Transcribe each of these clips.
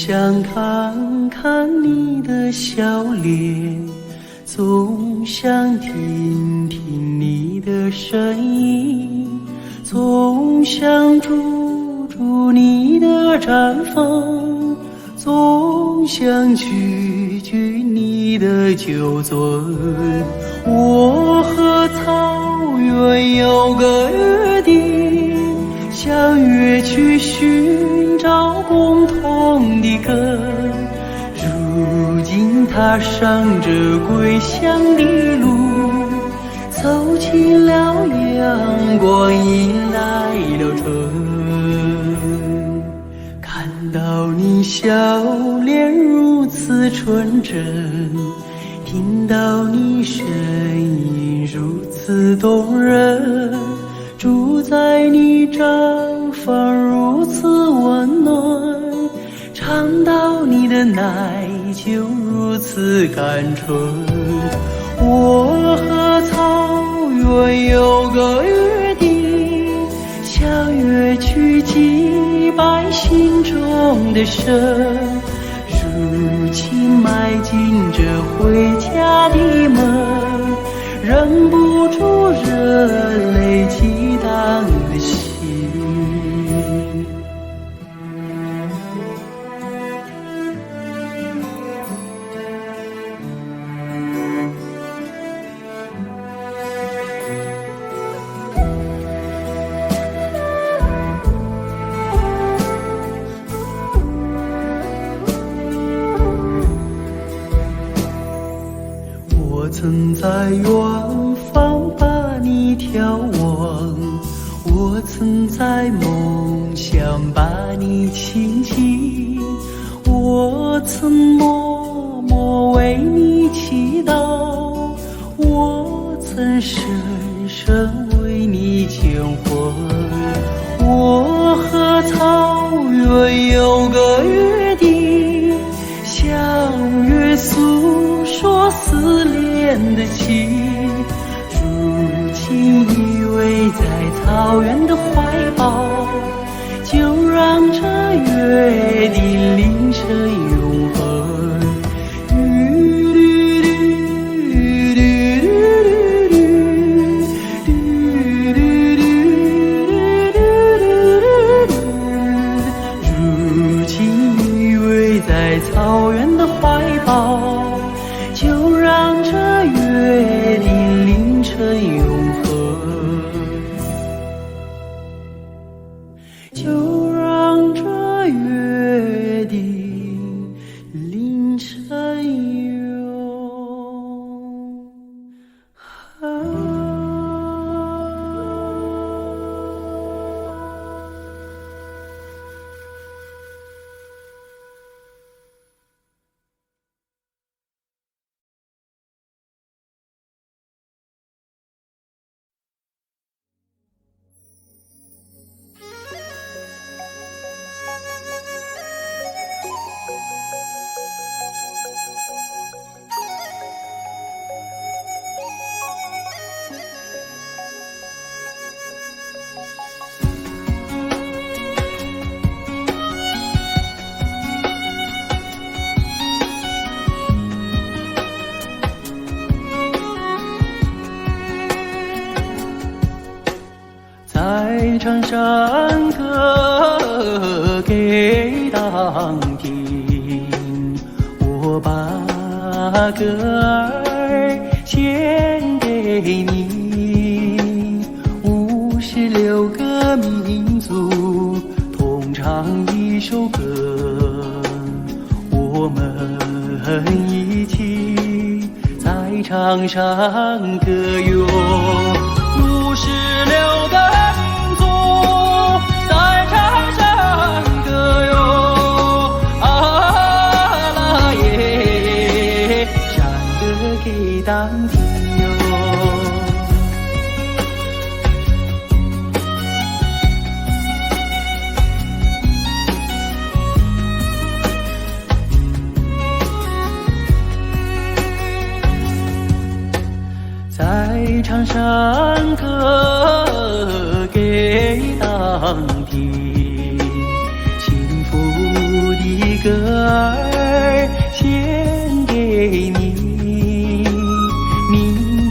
想看看你的笑脸，总想听听你的声音，总想驻住你的绽放，总想句句你的酒樽。我和草原有个约定，相约去寻找共同的根，如今踏上这归乡的路，走进了阳光，迎来了春。看到你笑脸如此纯真，听到你声音如此动人，住在你毡房如此温暖，尝到你的奶酒如此甘醇。我和草原有个约定，相约去祭拜心中的神，如今迈进这回家的门，忍不住热泪激荡的心。我曾在远方把你眺望，我曾在梦想把你亲近，我曾默默为你祈祷，我曾深深为你牵魂。我和草原有个约定，相约诉说思恋的情，如今依偎在草原的怀抱，就让这约定凌晨永恒。如今依偎在草原的怀抱，就让这约定凌晨永恒，就让这约定凌晨永恒。在唱山歌给当听，我把歌儿献给你。56个民族同唱一首歌，我们一起在唱山歌哟。56个当听哟，在唱山歌给当听，幸福的歌儿献给你，民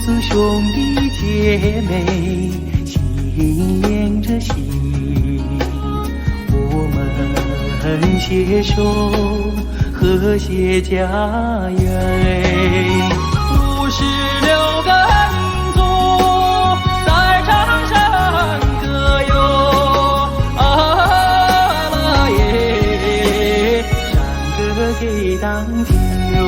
族兄弟姐妹心连着心，我们携手和谐家园。56个民族在场上歌哟，啊啦耶，山歌给党听哟。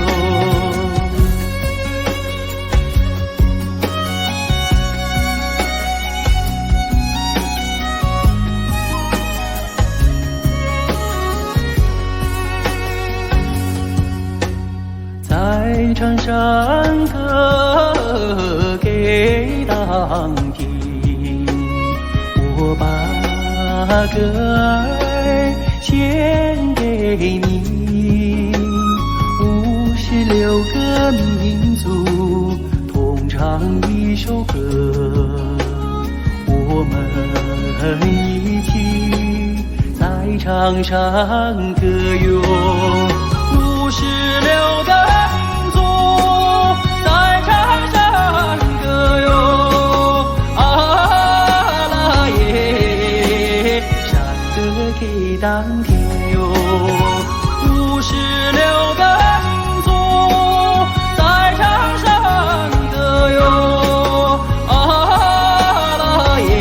在场上歌给党听，我把歌儿献给你。56个民族同唱一首歌，我们一起在场上歌哟。56个民族在场上歌哟，啊啦耶，山歌给党听哟。56个民族在场上歌哟，啊啦耶，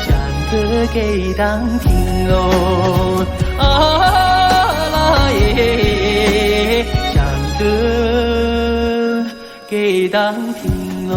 山歌给党听哟，耶，山歌给党听哦。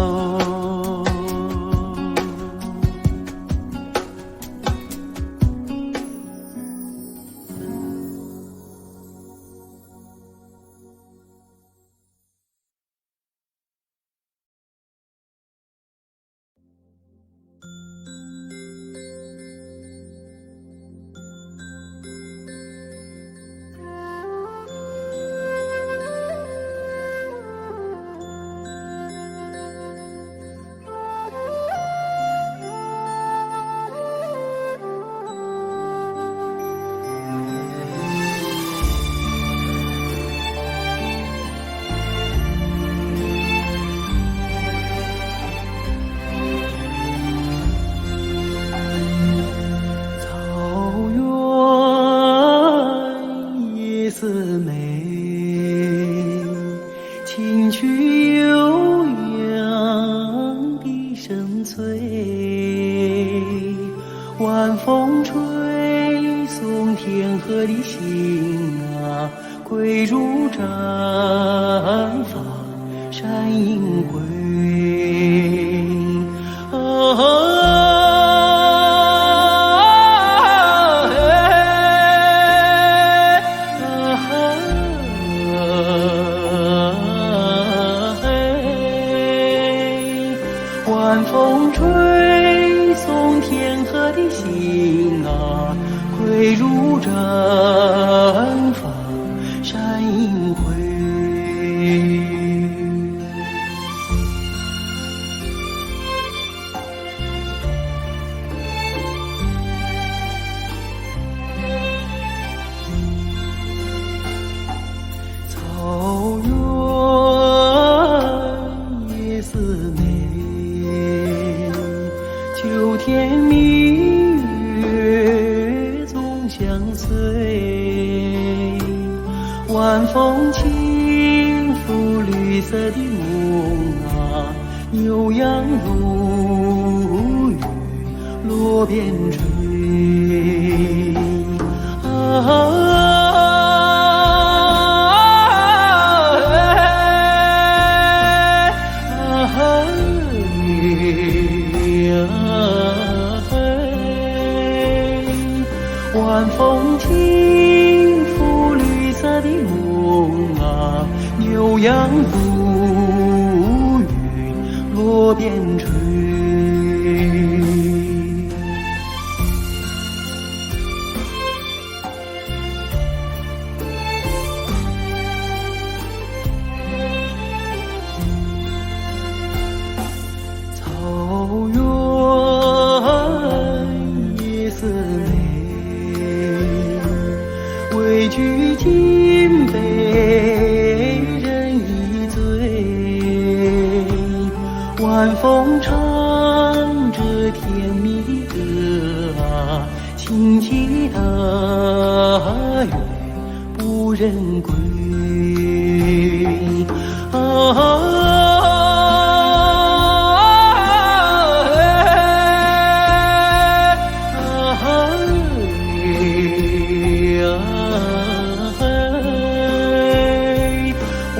琴曲悠扬，笛声催，晚风吹送天河的星啊，归入毡房山映归。晚风吹送天河的星啊，归入毡房山映归。草原夜似美，秋天明月总相随，晚风轻拂绿色的梦啊，牛羊如雨落边吹。晚风轻拂绿色的梦啊，牛羊如雨落边吹。草原夜似美，为甜蜜的亲戚的月不忍归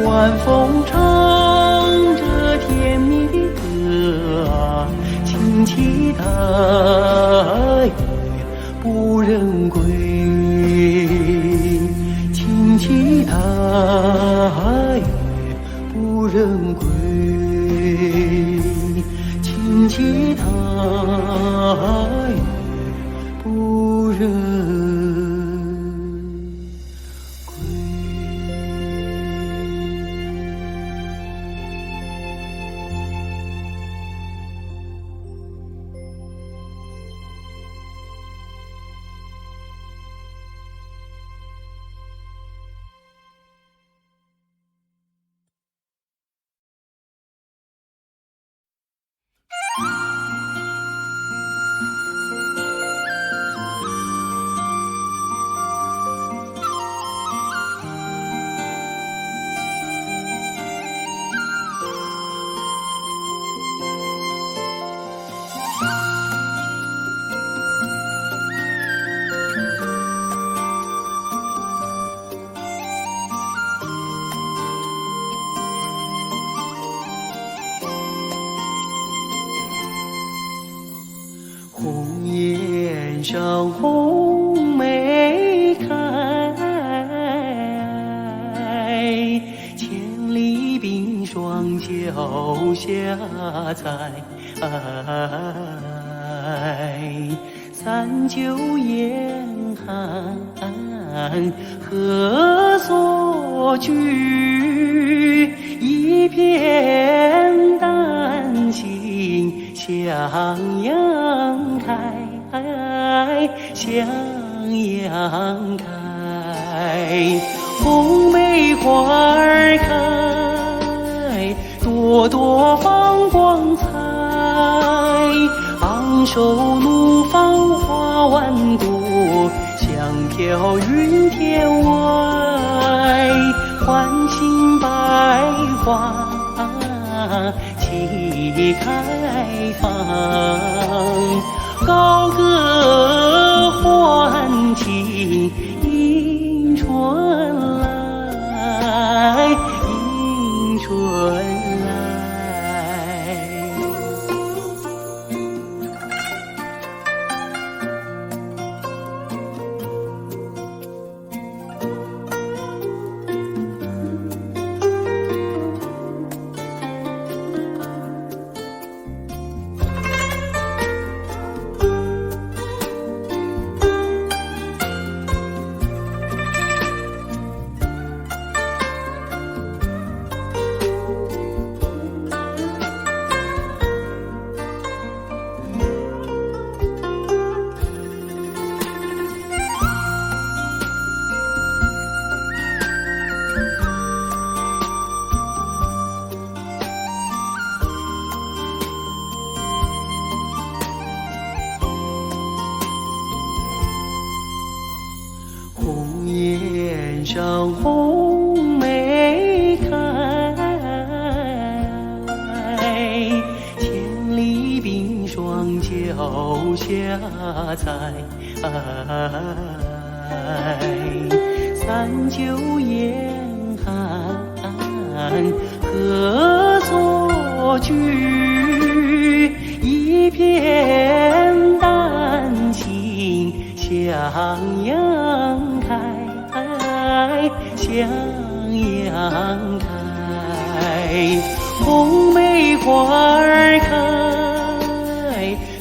晚风唱着甜蜜的亲戚的月不忍归，亲戚的月不忍归，亲戚的月不忍。红颜上红梅开，千里冰霜脚下踩。三九严寒何所居？一片丹心向阳开，向阳开。红梅花儿开，朵朵放光彩。昂首怒放花万朵，香飘云天外。唤醒百花齐开放，高歌欢庆迎春来，迎春来。红颜上红梅开，千里冰霜脚下踩。三九严寒何所居？一片丹心向阳开，向阳开。红梅花儿开，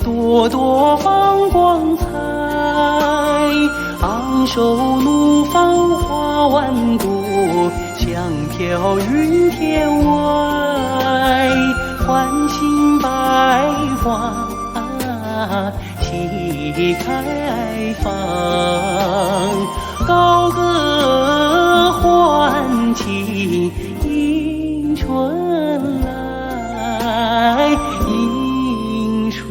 朵朵放光彩。昂首怒放花万朵，香飘云天外。唤醒百花齐开放，高歌欢庆迎春来，迎春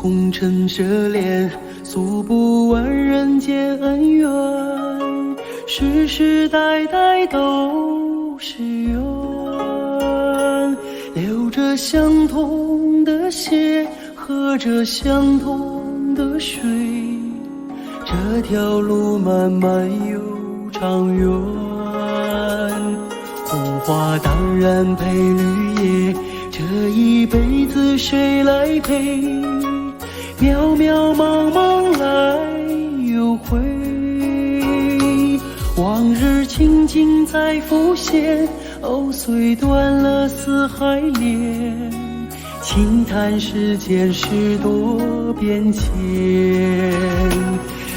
空尘涉恋，诉不完人间恩怨，世世代代都是缘，流着相同的血，喝着相同的水，这条路漫漫又长远。红花当然配绿叶，这一辈子谁来陪？渺渺茫茫来又回，往日情景再浮现，藕虽断了丝还连，轻叹世间事多变迁。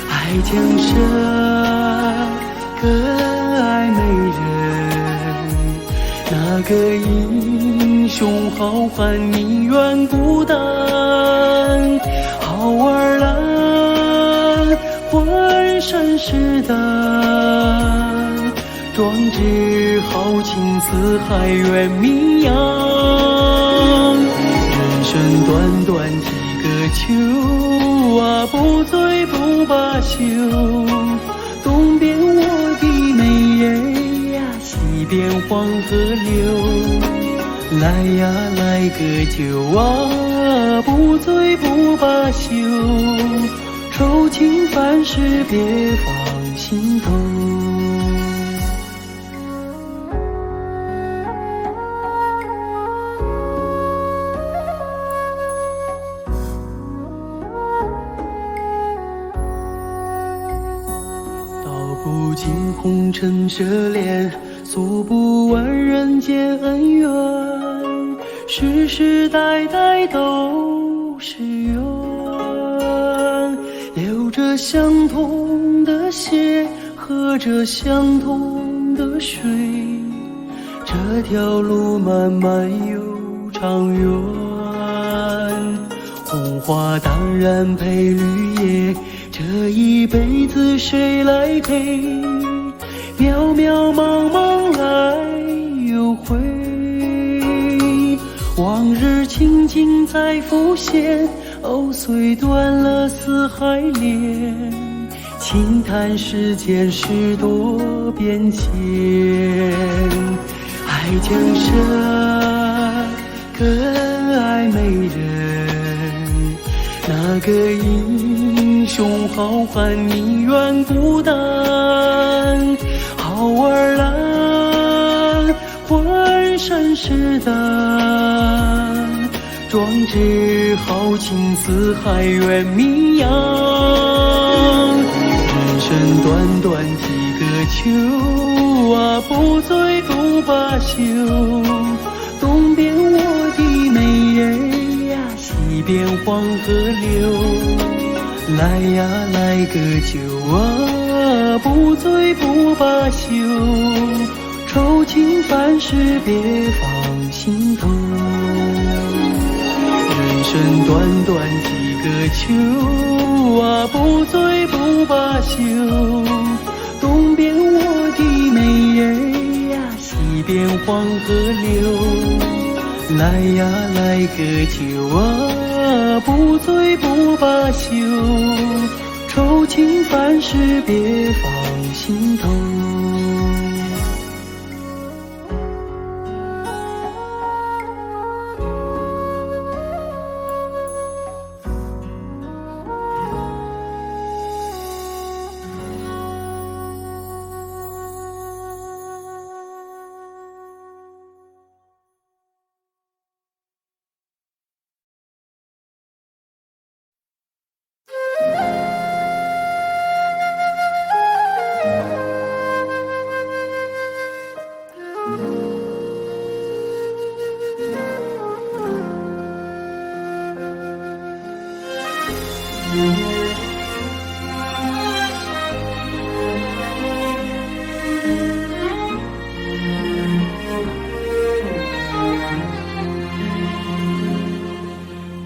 爱江山更爱美人，那个英雄好汉宁愿孤单。好儿郎浑身是胆，壮志豪情四海远名扬。人生短短几个秋啊，不醉不罢休。东边我的美人呀，西边黄河流。来呀来个酒啊，不醉不罢休。愁情烦事别放心头。道不尽红尘涉恋，诉不完人间恩怨，世世代代都是缘，流着相同的血，喝着相同的水，这条路漫漫又长远。红花当然配绿叶，这一辈子谁来陪？渺渺茫茫来又回，往日情景再浮现，藕虽断了丝还连，轻叹世间事多变迁。爱江山更爱美人，那个英雄好汉宁愿孤单。好儿郎浑身是胆，壮志豪情四海远名扬。人生短短几个秋啊，不醉不罢休。东边我的美人呀，西边黄河流。来呀来个酒啊，不醉不罢休。愁情烦事别放心头。人生短短几个秋啊，不醉不罢休。东边我的美人呀，西边黄河流。来呀来个酒啊，不醉不罢休。愁情烦事别放心头。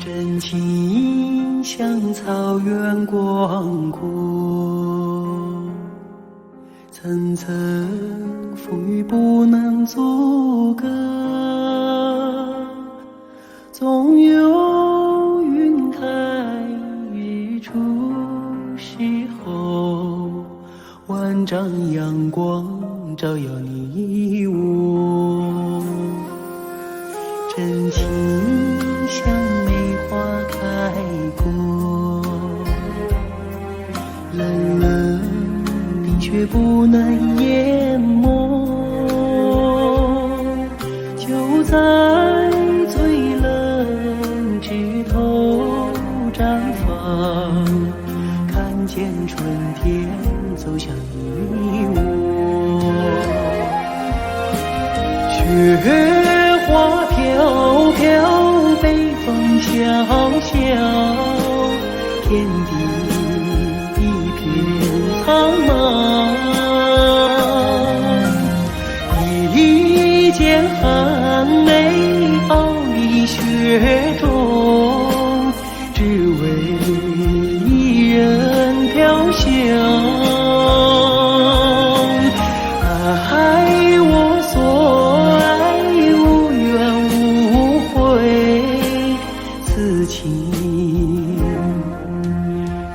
真情像草原广阔，层层风雨不能阻隔，总有云开万丈阳光照耀你我，真情像梅花开过，冷冷的却不能淹没，就在最冷枝头绽放，看见春天走向你我。雪花飘飘，北风萧萧，天地一片苍茫。一剑寒梅傲立雪中，只为一人飘香。爱我所爱，无怨无悔，此情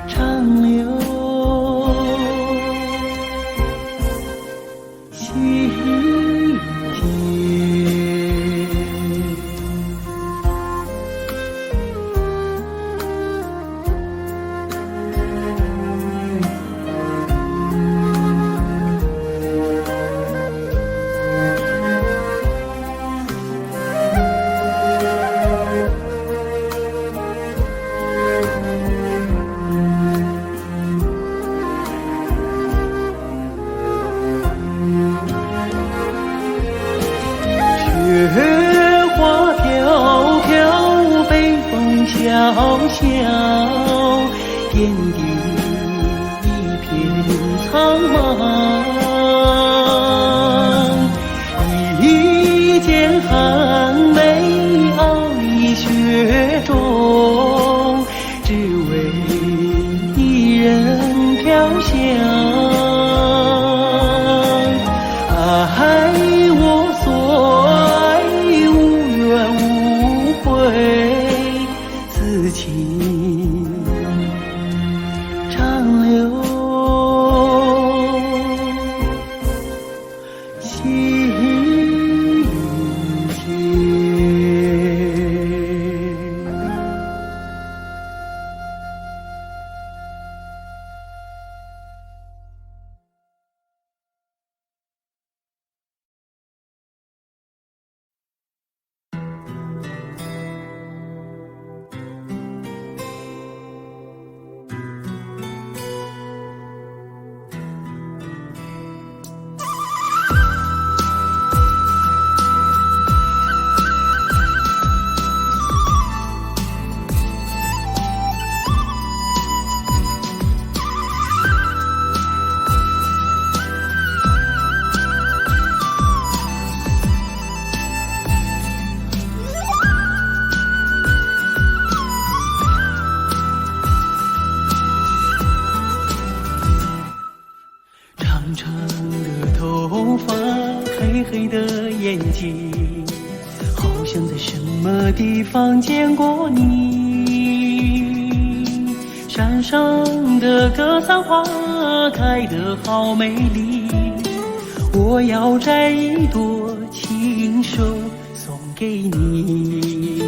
长留心田。雪花飘飘，北风萧萧，天地一片苍茫。一剑寒梅傲立雪中，只为一人飘香。爱我所爱，无怨无悔，此情长留心田。长长的头发，黑黑的眼睛，好像在什么地方见过你。山上的格桑花开得好美丽，我要摘一朵亲手送给你。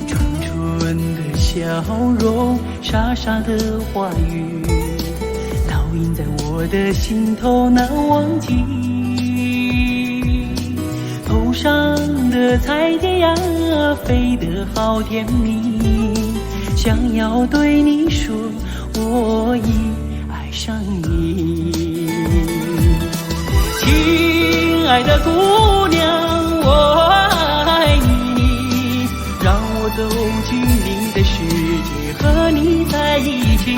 纯纯的笑容，傻傻的话语，烙印在我的心头难忘记。头上的彩蝶呀，飞得好甜蜜，想要对你说，我已爱上你。亲爱的姑娘，我爱你，让我走进你的世界，和你在一起。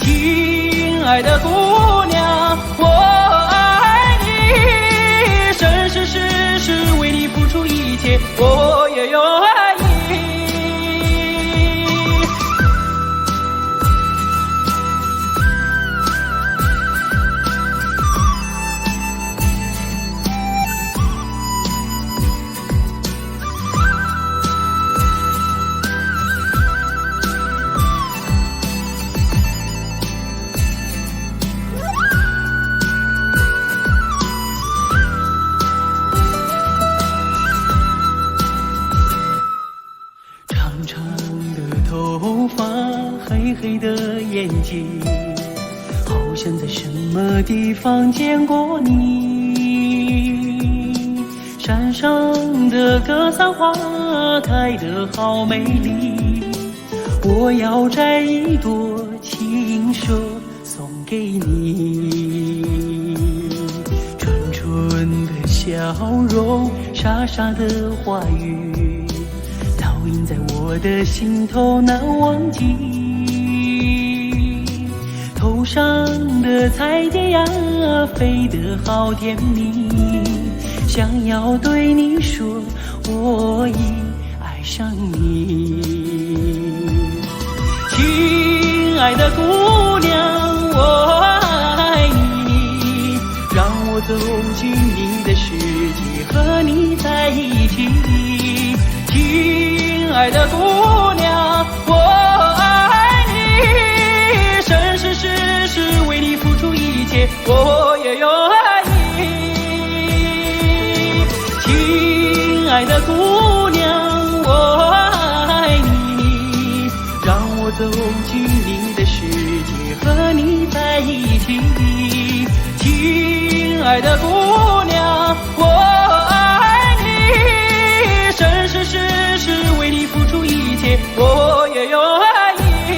亲爱的姑娘，我爱你，生生世世为你付出一切，我也愿意。黑黑的眼睛，好像在什么地方见过你。山上的格桑花开得好美丽，我要摘一朵亲手送给你。纯纯的笑容，傻傻的话语，烙印在我的心头难忘记。头上的彩蝶呀，飞得好甜蜜，想要对你说，我已爱上你。亲爱的姑娘，我爱你，让我走进你的世界，和你在一起。亲爱的姑娘，我爱你，生生世世为你付出一切，我也愿意。亲爱的姑娘，我爱你，让我走进你的世界，和你在一起。亲爱的姑娘，我爱你，生生世世为你付出一切，我也愿意。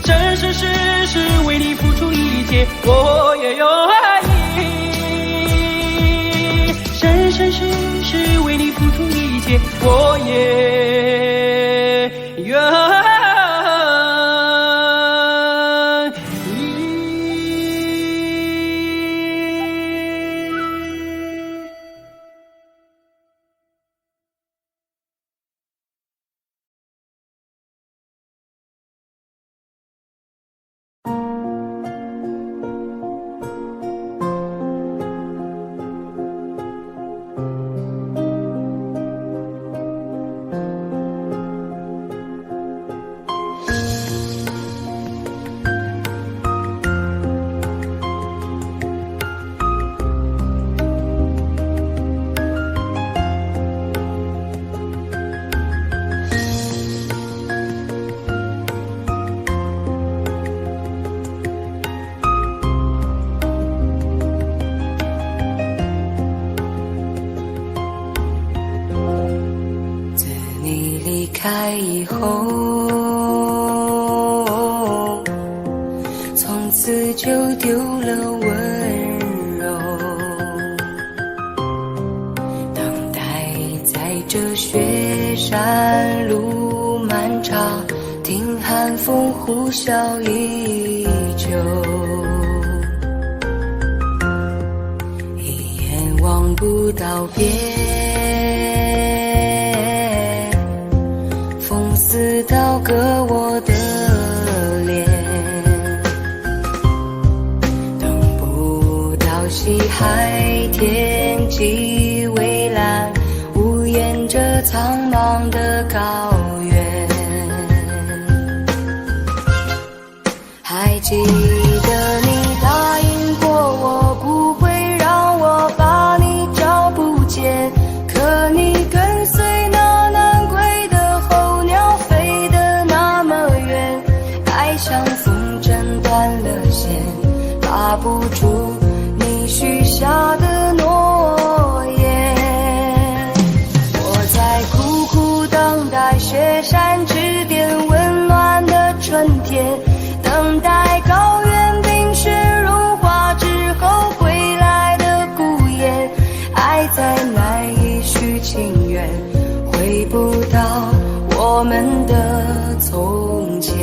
生生世世为你付出一切，我也愿意。生生世世为你付出一切，我也愿意。开以后，从此就丢了温柔，等待在这雪山路漫长，听寒风呼啸依旧，一眼望不到边，似刀割我的脸，等不到西海天际蔚蓝，无言着苍茫的高原。还记得你答应过我，不会让我把你找不见，可你跟随那南归的候鸟飞得那么远，爱像风筝断了线，拉不住你许下的诺言。我在苦苦等待雪山之巅温暖的春天，等待高原冰雪融化之后归来的孤雁，爱再难以续情缘，回不到我们的从前。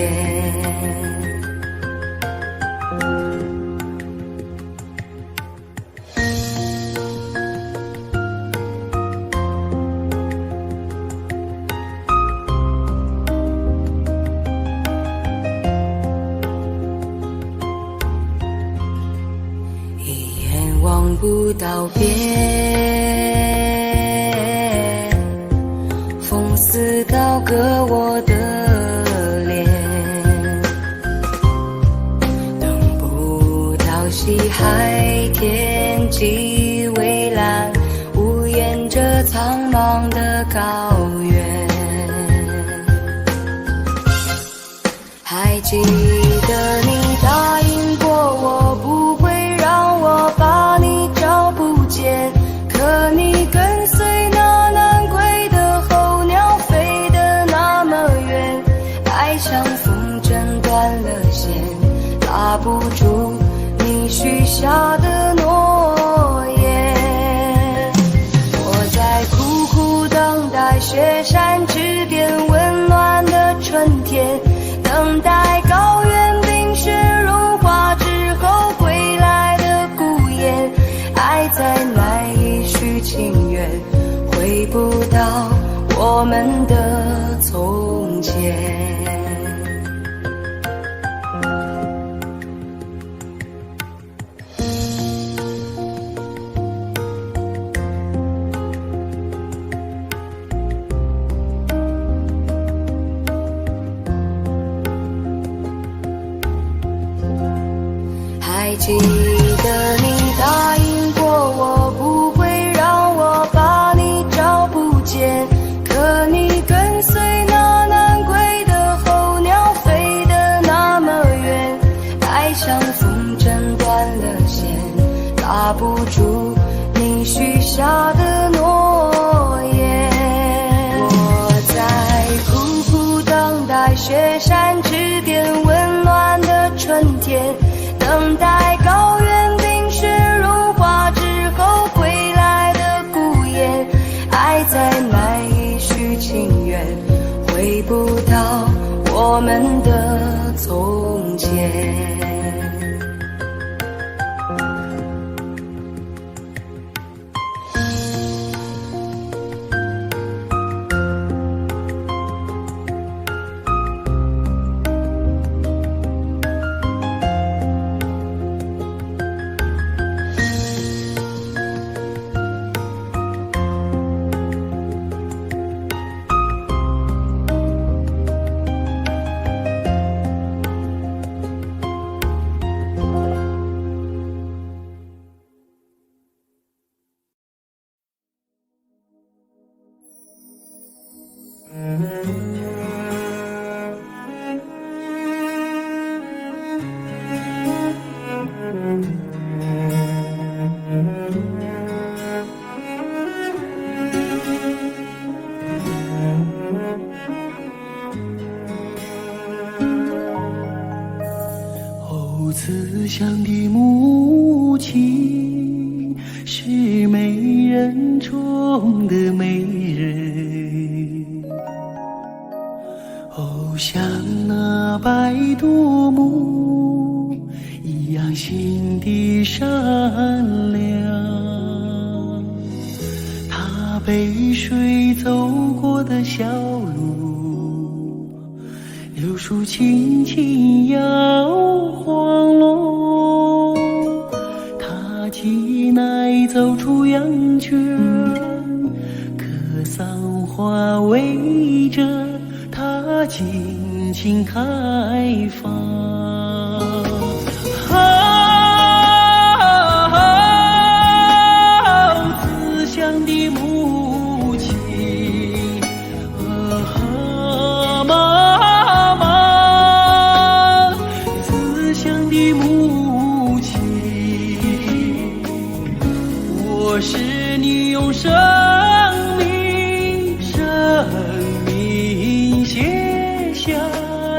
一眼望不到边，风似刀割我的脸，等不到西海天际蔚蓝，无言着苍茫的高原。还记得你答应过我不会让我把你找不见，可你跟随那南归的候鸟飞得那么远，爱像风筝断了线，拉不住你许下的诺言。我在苦苦等待雪山之巅温暖的春天，等待高原冰雪融化之后归来的孤雁，爱再难以续情缘，回不到我们的从前。还记得你答应过我不会让我把你找不见，可你跟随那南归的候鸟飞得那么远，爱像风筝断了线，拉不住你许下的诺言。我在苦苦等待雪山之巅温暖的春天，等待高原冰雪融化之后归来的孤雁，爱再难以续情缘，回不到我们的从前。慈祥的母亲是美人中的美人，哦，像那白度母一样心地善良。她背水走过的小路，柳树轻轻摇晃落，他挤奶走出羊圈，可桑花围着他尽情开放。慈祥的母亲，我是你用生命写下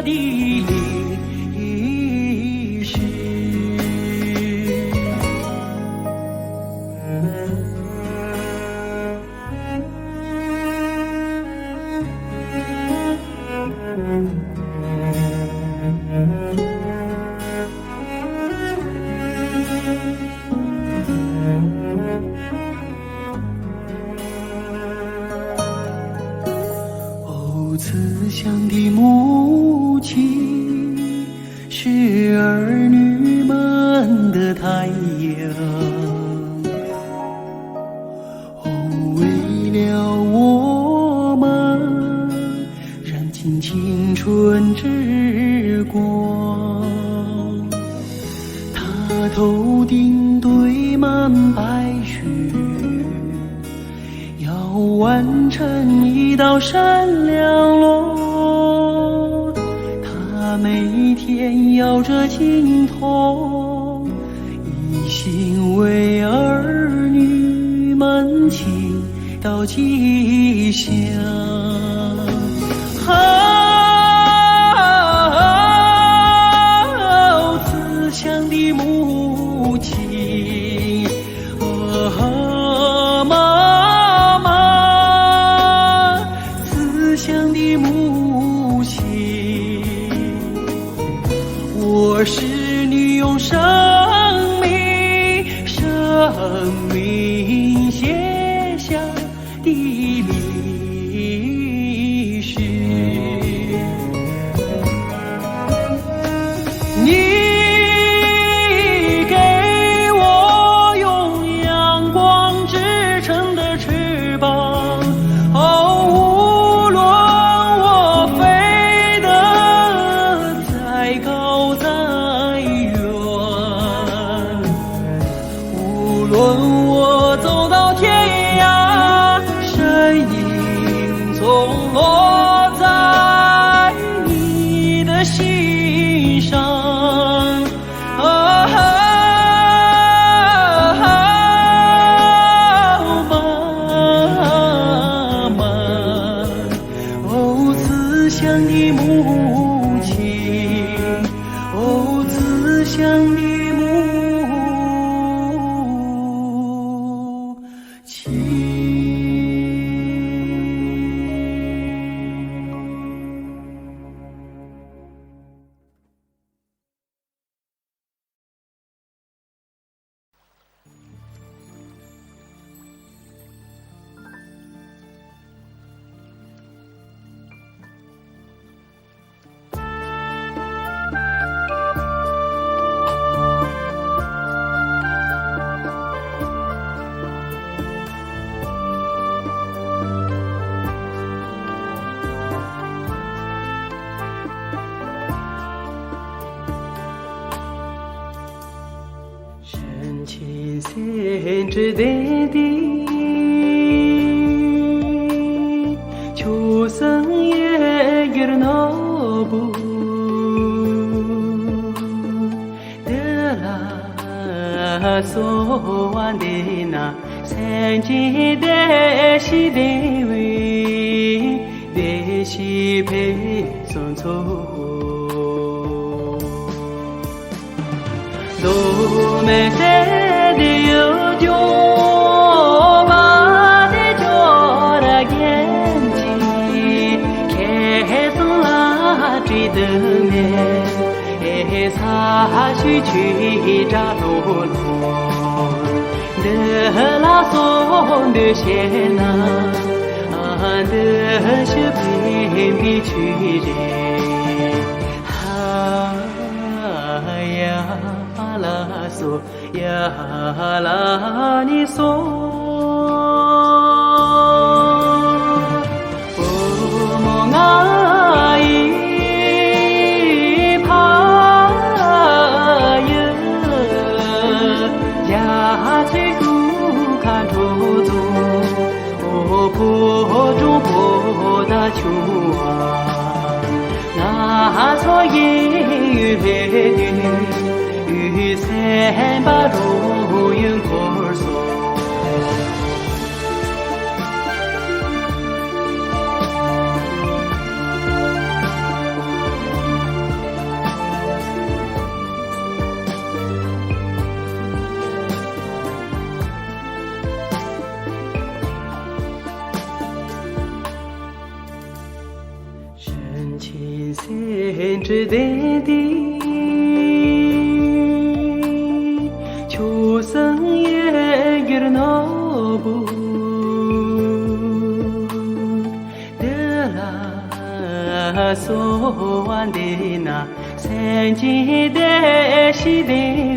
的历史。慈祥的母亲是儿女们的太阳，哦，为了我们燃尽青春之光。她头顶堆满白雪，要完成一道闪亮落，它美天摇着金铜，一心为儿女们倾倒吉祥。慈祥的母亲，妈妈，慈祥的母亲，我是你用生命写下的历史。你给我用阳光织成的翅膀，无论我飞得再高再远，无论我走到天涯，身影总落在你的心上。妈妈，哦，慈祥的母亲，哦，慈祥的母亲。深情深知的地，秋生也有那不得啦，所望的那三界的西的为的西陪送走。路没谁的有酒，把的酒的眼睛，开始拉追的面，擦去去扎罗罗，的拉松的线呐，的是偏僻去人，呀。拉嗦呀拉你嗦，我梦啊一怕哟，家最苦看出走，我坡中坡大秋啊，那错也月。三把路云可索，深情深知的地。秋生也有那不得啦，所望的那三界的西的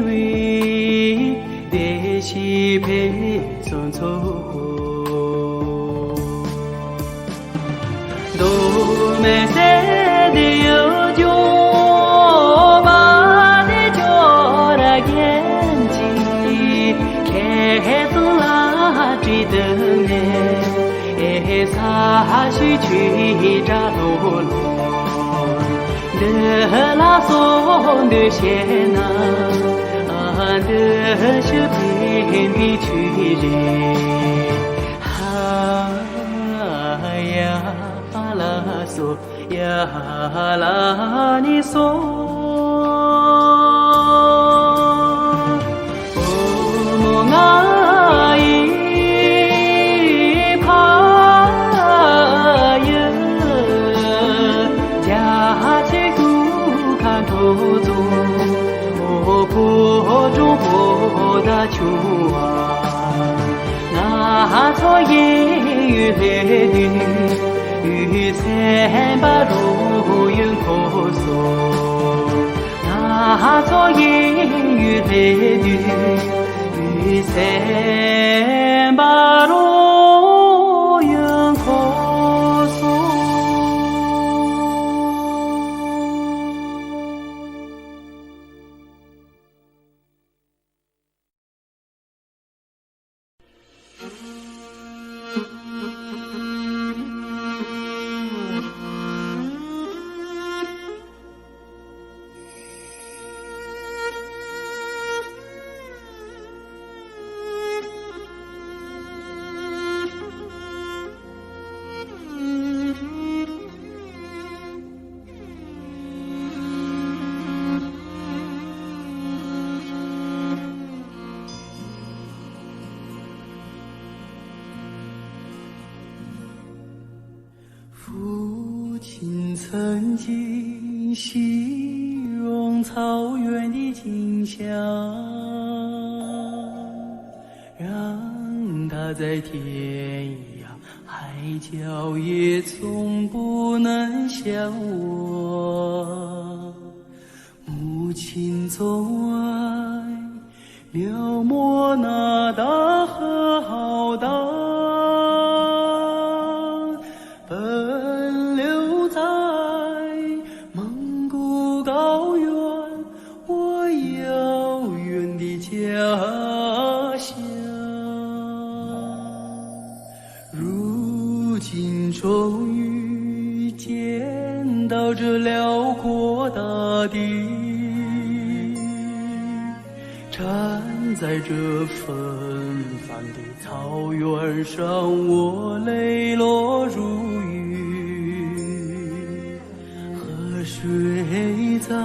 为的西陪送走，都没谁的有酒，把的酒的眼。追的面，擦去去扎罗罗，的拉拉松的线呐，的是遍地去人，呀拉嗦呀拉你嗦。秋啊，那草烟雨来的，雨伞把路云可索。那草烟雨来的，雨伞把路云可索。父亲曾经形容草原的景象，让他在天涯海角也从不能想我。母亲总爱描摹那大河浩荡，奔流在蒙古高原，我遥远的家乡。如今终于见到这辽阔大地，站在这纷繁的草原上，我泪落如雨。河水在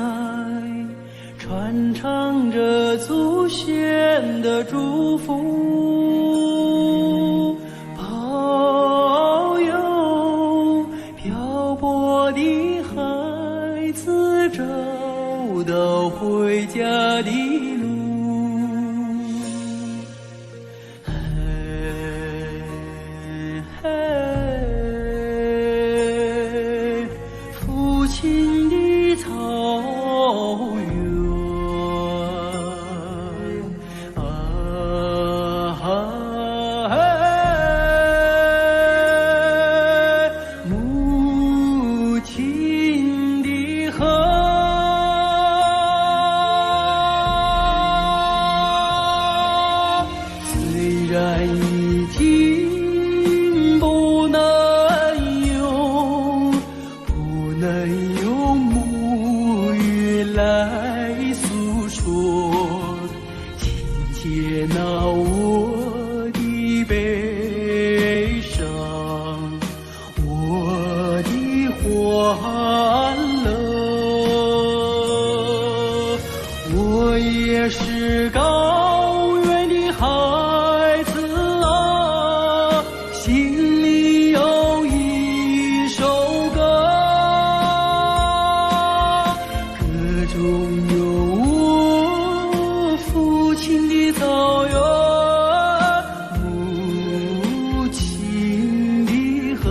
传唱着祖先的祝福，保佑漂泊的孩子找到回家的路。父亲的草原母亲的河，虽然已经不能用母语来诉说，请接纳我的悲伤，我的欢乐。我也是高原的孩子啊，心里有一首歌，歌中有我父亲的草原，母亲的河。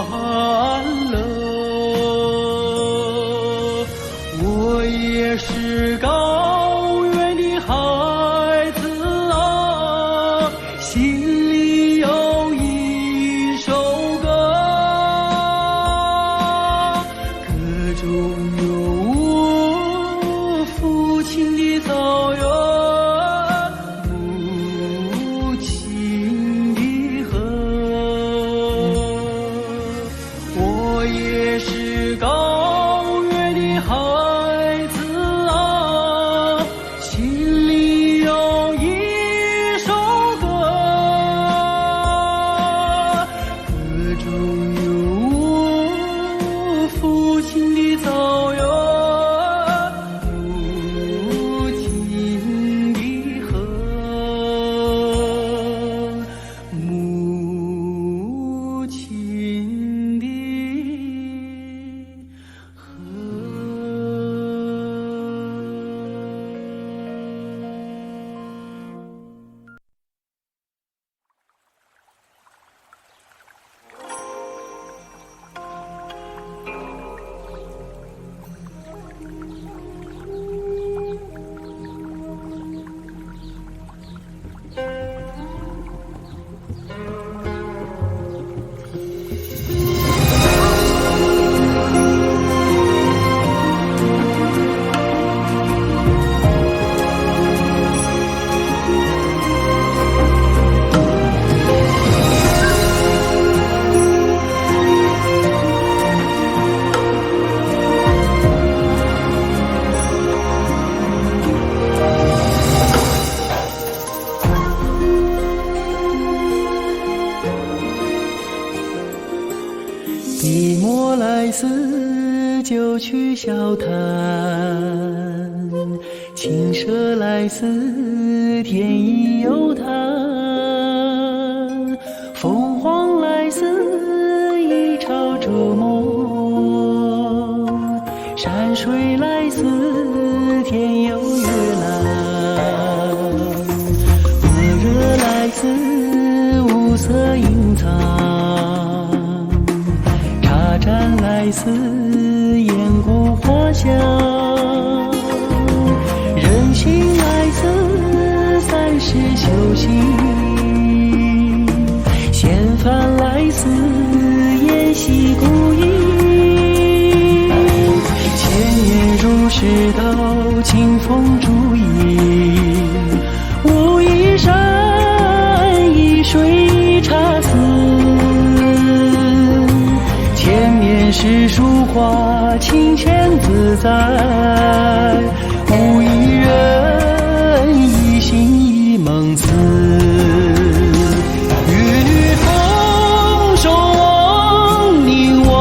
了。我也是高原的孩子啊，心里有一首歌，歌中有我父亲的草原，母亲的河。我也是高原的孩子啊，心里有一首歌，歌中有我父亲的草原，母亲的河，母亲的河。笔墨来似就去笑谈，青蛇来似天意有谈，凤凰来似一朝逐梦，山水来似天有月朗，火热来似五色隐藏，茶盏来似岩谷花香，人心来似三世修行，闲帆来似沿袭古意，千年如石头，清风竹影，无一山一水一茶丝，千年是书画，清浅自在，无一人一心一梦思。玉女丰收望，凝望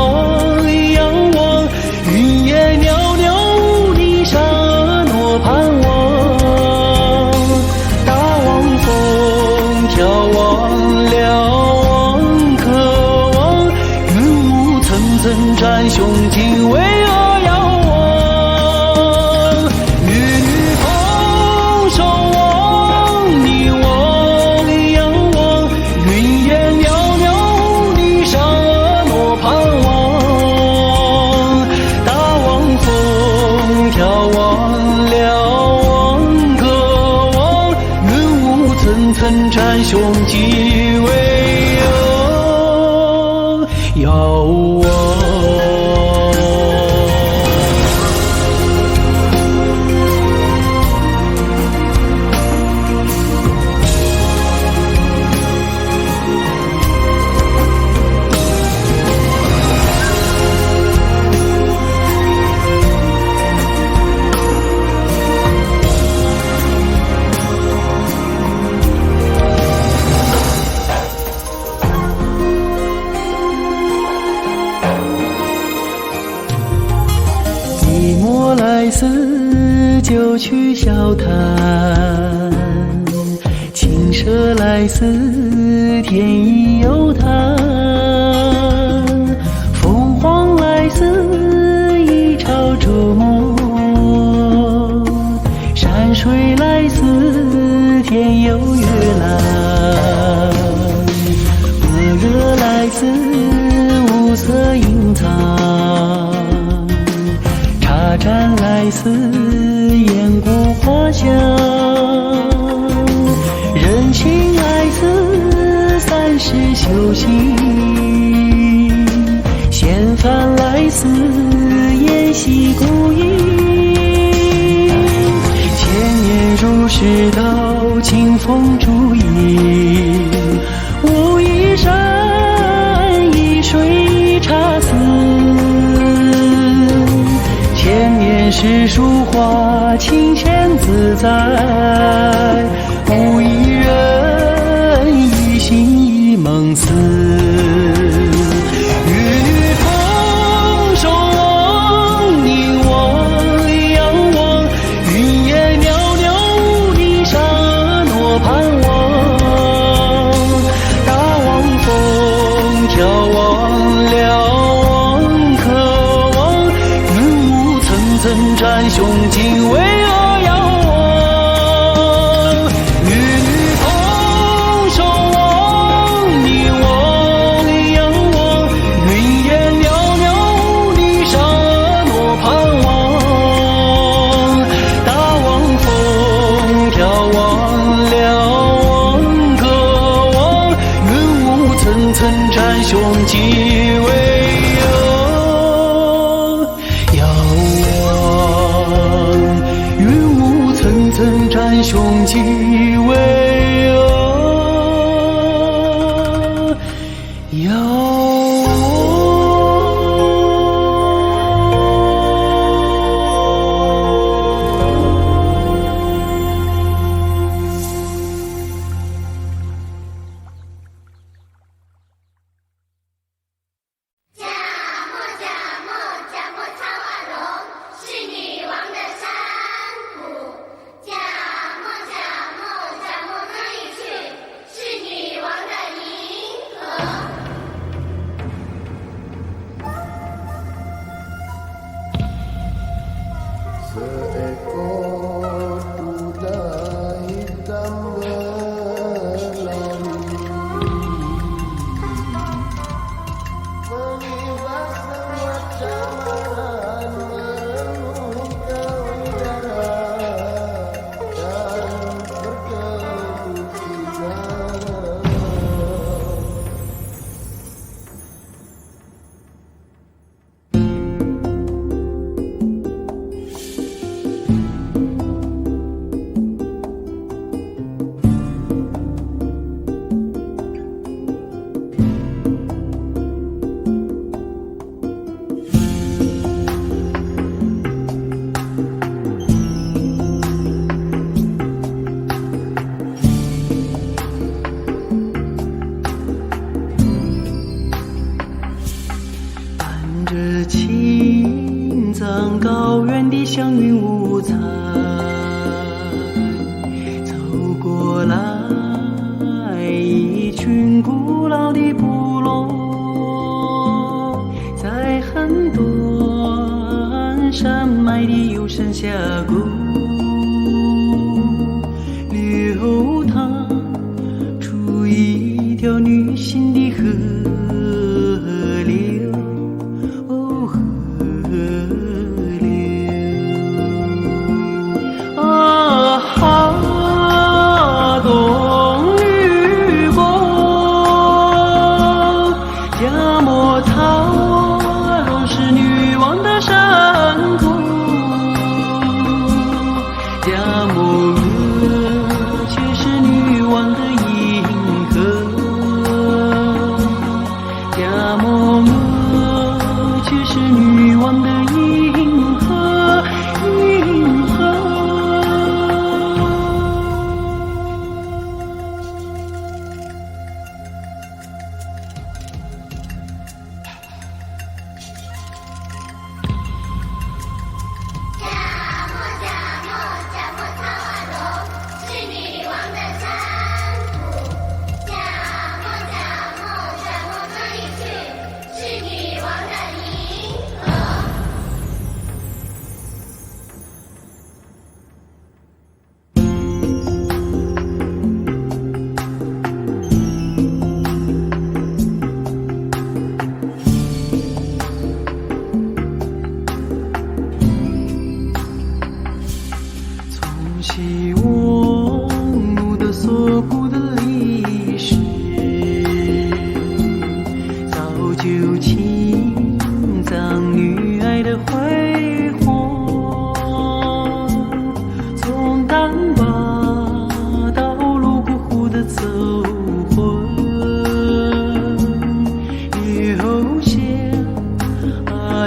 仰望，云烟袅袅，雾里沙诺盼望，大望风眺望瞭望渴望，云雾层层占胸襟，巍峨遥望。玉女丰收望，凝望仰望，云烟袅袅，雾里沙诺盼望，大望风眺望瞭望渴望，云雾层层占胸襟，巍峨遥望。笔墨来似就去笑谈，青蛇来似天意有谈，凤凰来似一朝逐梦，山水来似天有月朗，火热来似无似雁过花香，人情爱似三世修行，闲帆来似沿溪孤影，千年如是道，清风烛影，无一山一水一茶丝，千年诗书画，清闲自在，无一人一心一梦思。与女同守望，凝望仰望，云烟袅袅，雾里沙诺盼望。大望风眺望瞭望渴望，云雾层层占胸襟，巍峨遥望。与女同守望，凝望仰望，云烟袅袅，雾里沙诺盼望。大望风眺望瞭望渴望，云雾层层占胸襟，巍遥望。云雾层层占胸襟，巍遥望。Seekor kuda hitam berlari mengibas semua camaran, merenungkan udara dan berkebun tiga.青藏高原的祥云五彩，走过来一群古老的部落，在很多山脉的幽深峡谷流淌出一条女性的河流。东吕公，加莫草若是女王的山谷，加莫额却是女王的银河，加莫额却是女王的银河，银河。就青藏女爱的辉煌，从丹巴到泸沽湖的走魂，留下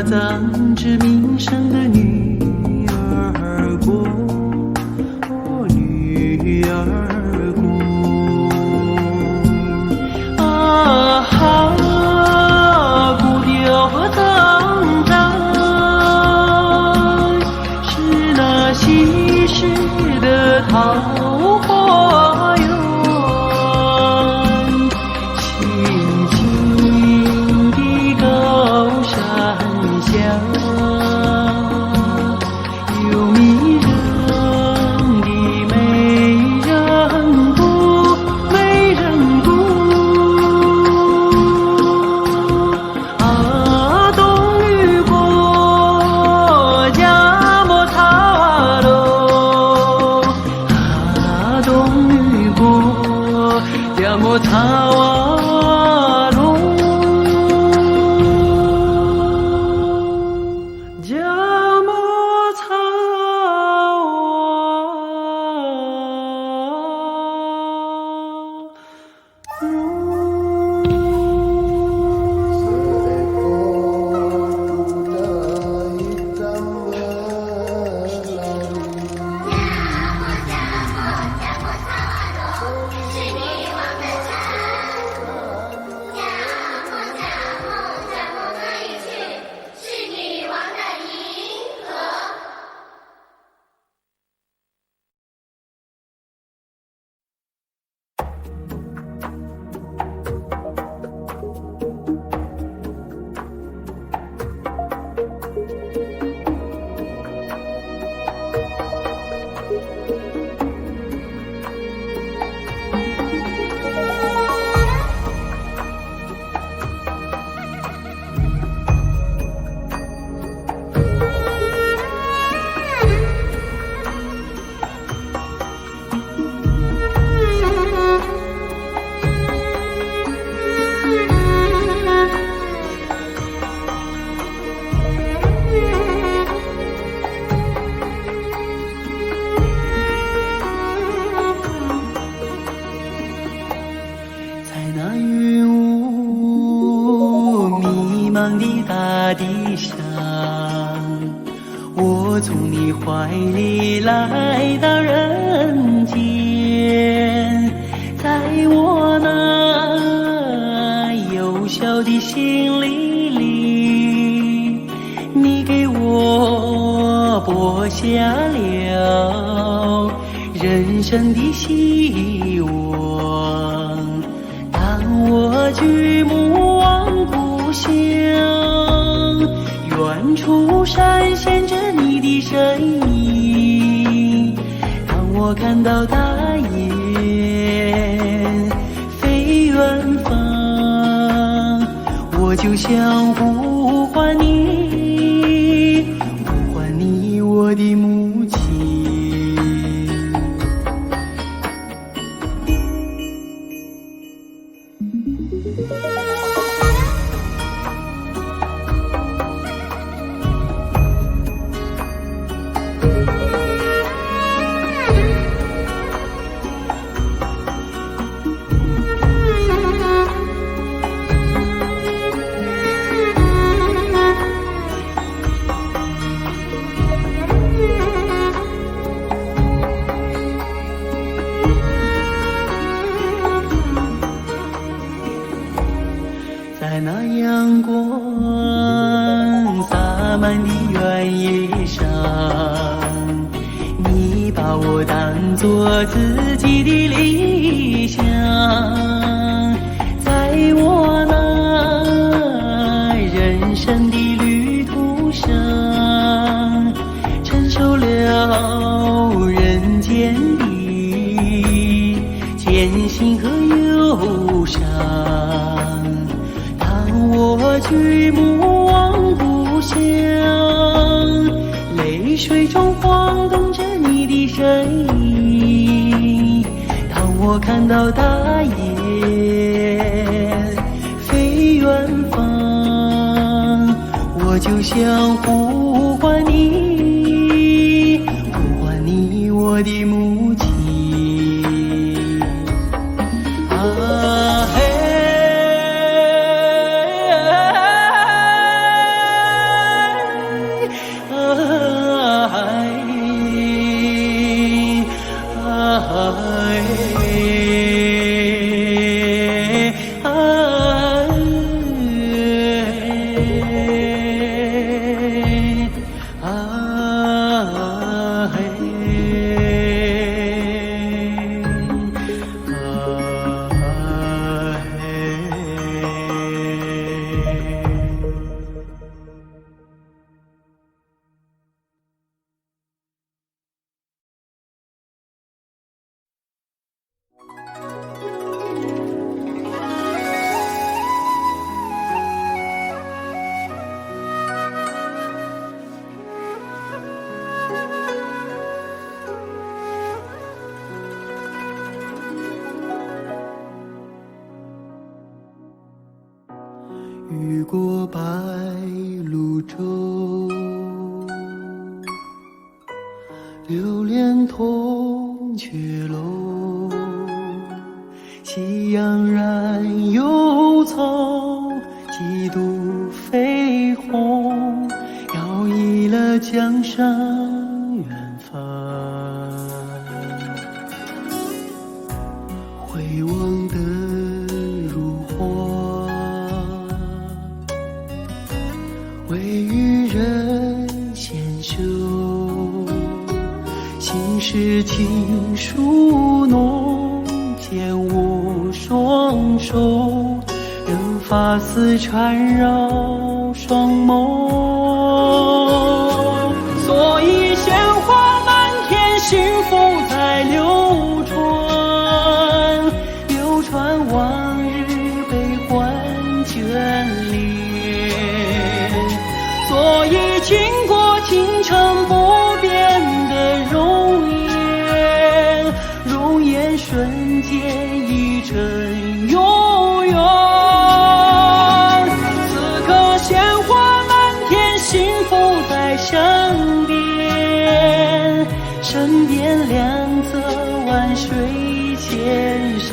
咱之名声的女儿国，女儿国。古调苍苍，是那稀世的桃花源，青青的高山下，有迷人的美人谷，美人谷。加莫塔瓦隆，加莫塔瓦隆。那云雾迷茫的大地上，我从你怀里来到人间，在我那幼小的心灵里，你给我播下了人生的希望。我举目望故乡，远处闪现着你的身影。当我看到大雁飞远方，我就想呼唤你，呼唤你，我的母亲。在那阳光洒满的原野上，你把我当作自己的理想，在我那人生的旅途上，承受了人间的艰辛和忧伤。我举目望故乡，泪水中晃动着你的身影。当我看到大雁飞远方，就像呼唤你，呼唤你，我的母亲。啊嘿，啊嘿，啊嘿。越过白鹭洲，流连铜雀楼。喜洋然有草，几度飞鸿，摇曳了江山远帆。回望的如火，为予人先修。心事情书浓，牵我双手，任发丝缠绕双眸。所以鲜花满天，幸福在流传，流传往日悲欢眷恋。所以经过倾城不变的容颜，容颜瞬间已成永远。此刻鲜花满天，幸福在身边，身边两侧万水千山。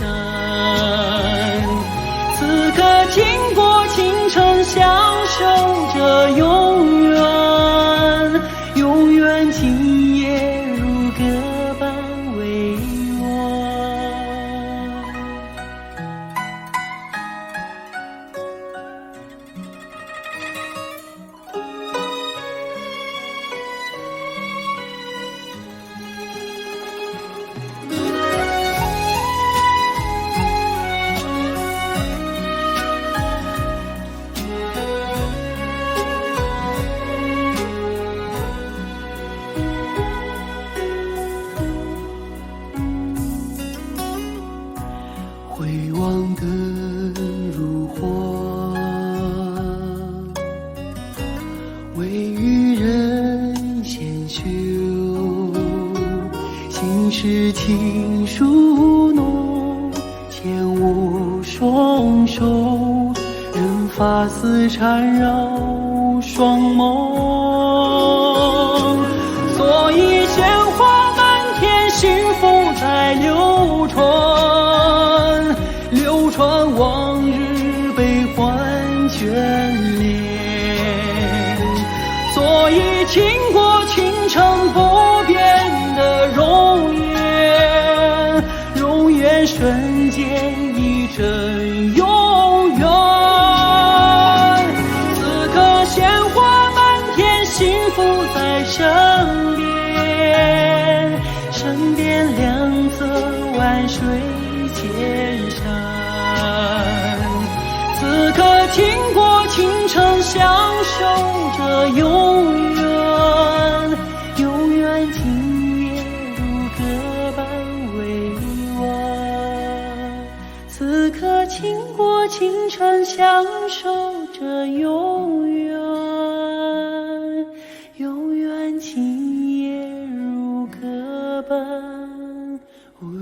此刻经过倾城，相守着永远，永远今夜如歌般委婉。回望的如火，为予人先修。心事情书浓，牵我双手，任发丝缠绕双眸。所以鲜花满天，幸福在流传，流传往日悲欢眷恋。所以经过倾城不变的容颜，容颜瞬间已成永远。此刻鲜花满天，幸福在身边，身边两侧万水千山。此刻经过倾城，相守着永远，永远今夜如歌般委婉。此刻经过倾城，相守着永远，永远今夜如歌般委婉。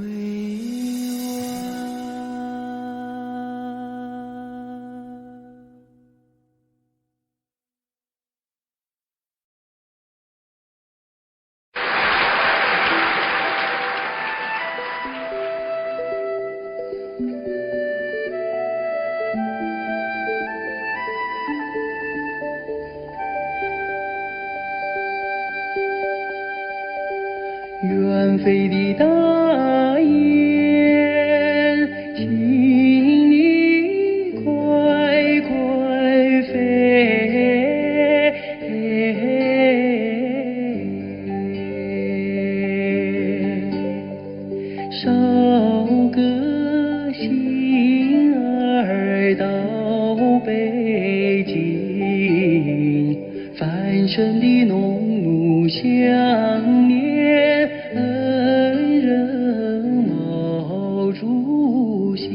远飞的大雁，请你快快飞。捎个信儿到北京，翻身的农奴想念恩人毛主席。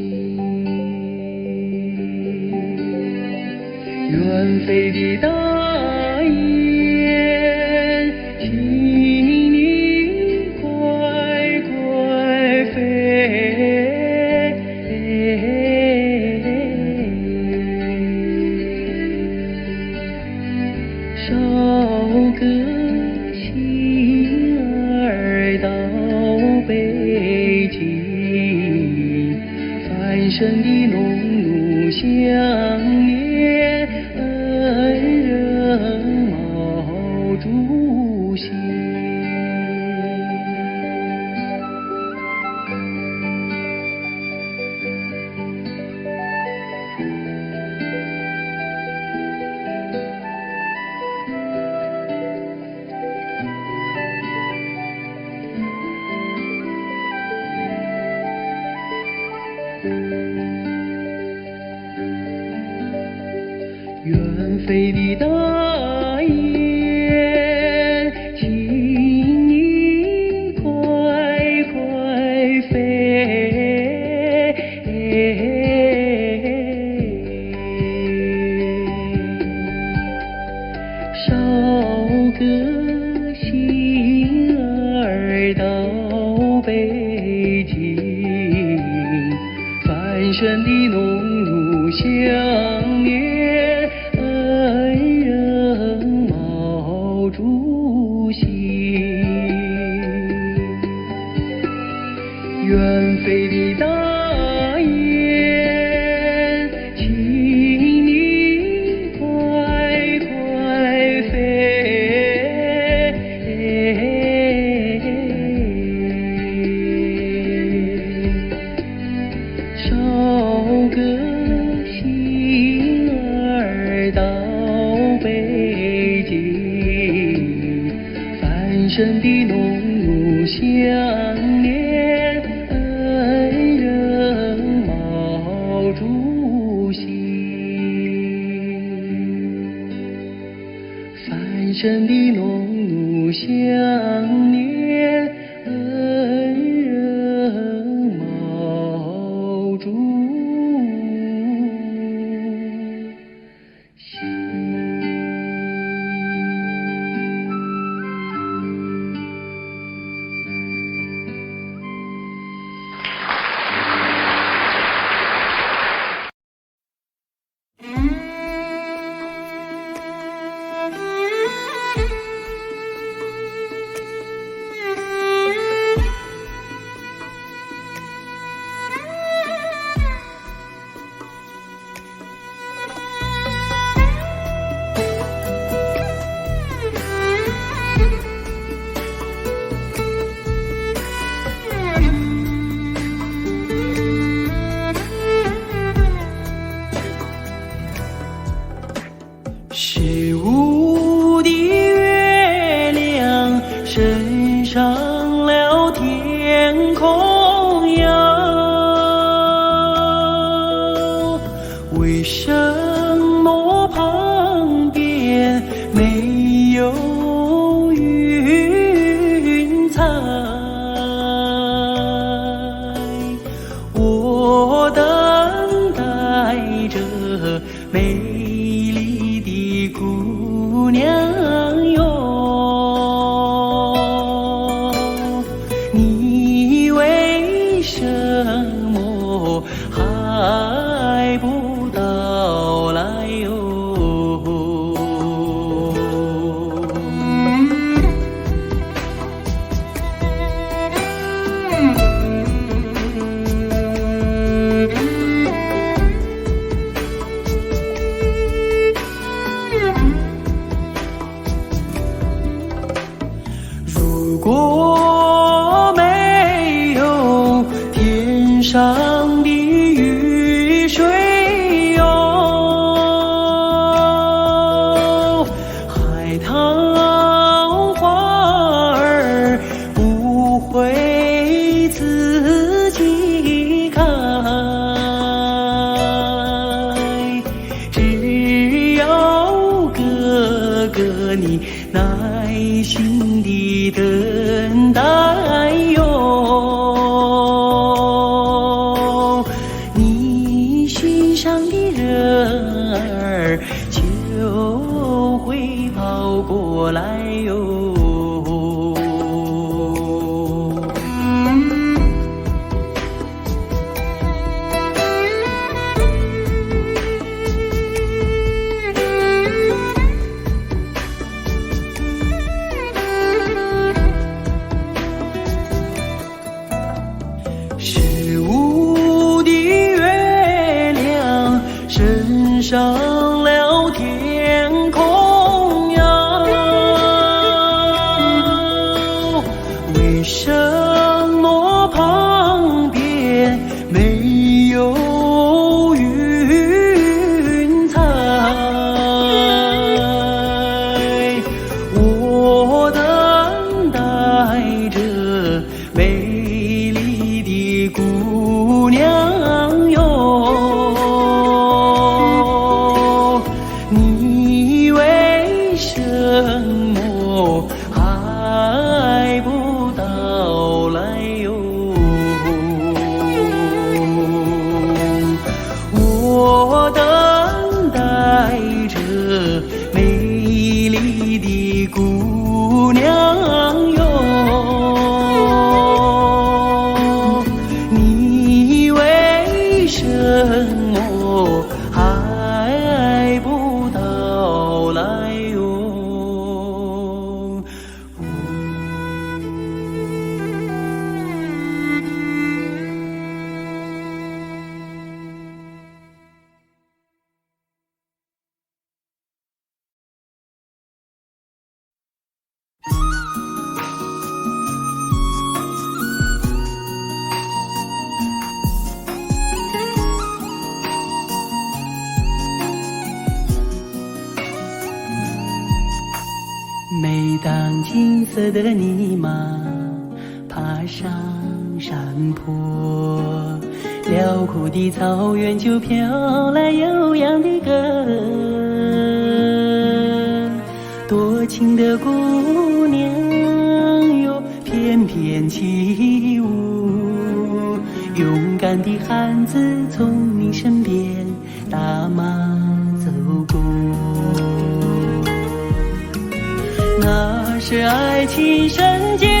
远飞的大雁，请你快快飞。捎个信儿到北京，翻身的农奴想念恩人毛主席。远飞的大雁，请你快快飞。捎个信儿到北京，翻身的农奴想念恩人毛主席。远飞的大雁，请你快快飞。捎个信儿到北京，翻身的农奴想念恩人毛主席。翻身的农奴想念恩人毛主席。十五的月亮升上了天空呀，为什么旁边没有云彩？我等待着美丽的姑娘哟，你为什么还不到来哟？个你，耐心地等待哟。你心上的人儿就会跑过来哟。升上了天空呀，为什么旁边没有云彩？我等待着美丽的姑娘哟。你为什么还不到来哟？我等待着美丽的姑娘哟。你为什么还不到来哟？每当金色的泥马爬上山坡，辽阔的草原就飘来悠扬的歌。多情的姑娘哟，翩翩起舞，勇敢的汉子从你身边打马走过。那是爱情圣洁